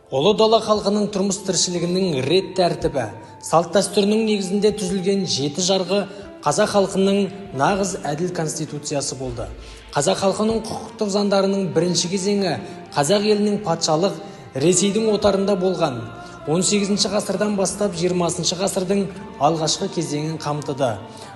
Ұлы дала халқының тұрмыс тіршілігінің рет тәртібі, салт дәстүрінің негізінде түзілген 7 жарғы қазақ халқының нағыз әділ конституциясы болды. Қазақ халқының құқықтық заңдарының бірінші кезеңі қазақ елінің патшалық Ресейдің отарында болған 18 ғасырдан бастап 20 ғасырдың алғашқы кезеңін қамтыды.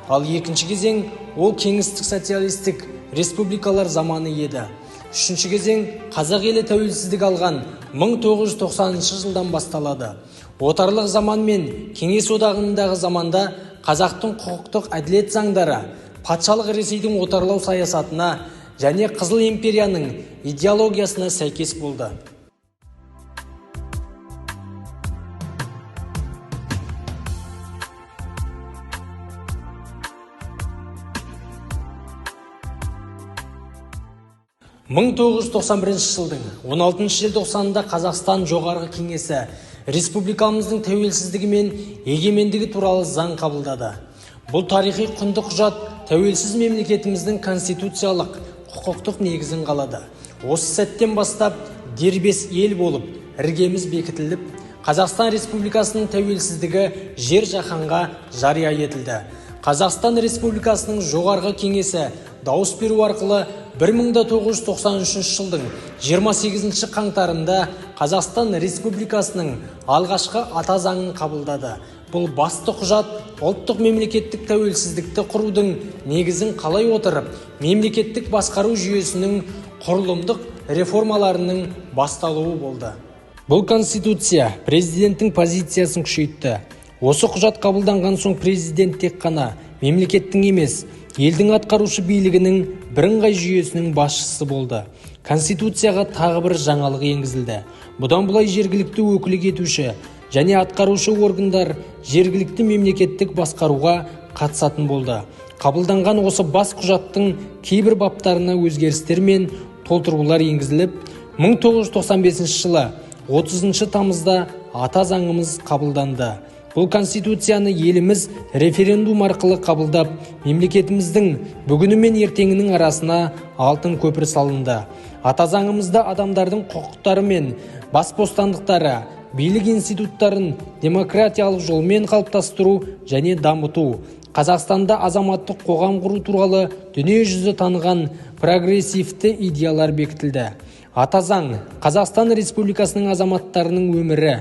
Ал екінші кезең ол кеңестік социалистік республикалар заманы еді. Үшінші кезең қазақ елі тәуелсіздік алған 1990 жылдан басталады. Отарлық заман мен кеңес одағындағы заманда қазақтың құқықтық әділет заңдары патшалық Ресейдің отарлау саясатына және Қызыл империяның идеологиясына сәйкес болды. Мың 1991 жылдың 16 желтоқсанында Қазақстан жоғарғы кеңесі республикамыздың тәуелсіздігі мен егемендігі туралы заң қабылдады. Бұл тарихи құнды құжат тәуелсіз мемлекетіміздің конституциялық құқықтық негізін қалады. Осы сәттен бастап дербес ел болып, іргеміз бекітіліп, Қазақстан Республикасының тәуелсіздігі жер жаһанға жария етілді. Қазақстан Республикасының жоғарғы кеңесі дауыс беру арқылы 1993 жылдың 28 қаңтарында Қазақстан Республикасының алғашқы ата заңын қабылдады. Бұл басты құжат ұлттық мемлекеттік тәуелсіздікті құрудың негізін қалай отырып, мемлекеттік басқару жүйесінің құрылымдық реформаларының басталуы болды. Бұл конституция президенттің позициясын күшейтті. Осы құжат қабылданған соң президент тек қана мемлекеттің емес, елдің атқарушы билігінің бірыңғай жүйесінің басшысы болды. Конституцияға тағы бір жаңалық енгізілді. Бұдан былай жергілікті өкілік етуші және атқарушы органдар жергілікті мемлекеттік басқаруға қатысатын болды. Қабылданған осы бас құжаттың кейбір баптарына өзгерістер мен толтырулар енгізіліп, 1995 жылы 30 тамызда ата заңымыз қабылданды. Бұл конституцияны еліміз референдум арқылы қабылдап, мемлекетіміздің бүгіні мен ертеңінің арасына алтын көпір салынды. Ата заңымызда адамдардың құқықтары мен бас бостандықтары, билік институттарын демократиялық жолмен қалыптастыру және дамыту, Қазақстанда азаматтық қоғам құру туралы дүниежүзі таныған прогрессивті идеялар бекітілді. Ата заң Қазақстан Республикасының азаматтарының өмірі,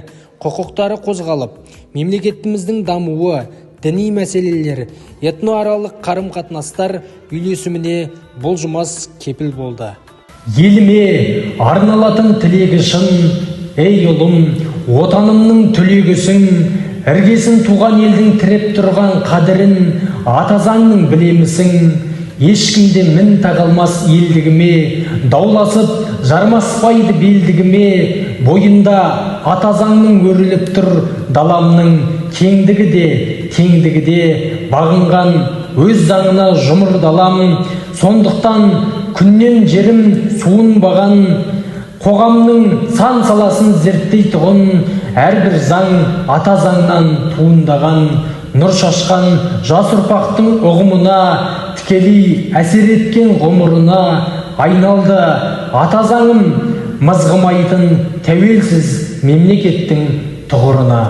құқықтары қозғалып, мемлекетіміздің дамуы, діни мәселелер, этноаралық қарым-қатынастар үйлесіміне бұлжымас кепіл болды. Еліме арналатын тілегі шын, ей ұлым, отанымның түлегісің, іргесін туған елдің тіреп тұрған қадірін ата заңның білемісің? Ешкімде мін тағылмас елдігіме, дауласып жармаспайды белдігіме, бойында ата заңның өріліп тұр даламның, кеңдігі де, теңдігі де, бағынған өз заңына жұмыр далам. Сондықтан күннен жерім суын баған, қоғамның сан саласын зерттей тұғын, әрбір заң ата заңнан туындаған, нұр шашқан жас ұрпақтың ұғымына, тікелей әсер еткен ғұмырына айналды ата заңым мызғымайтын тәуелсіз мемлекеттің тұғырына.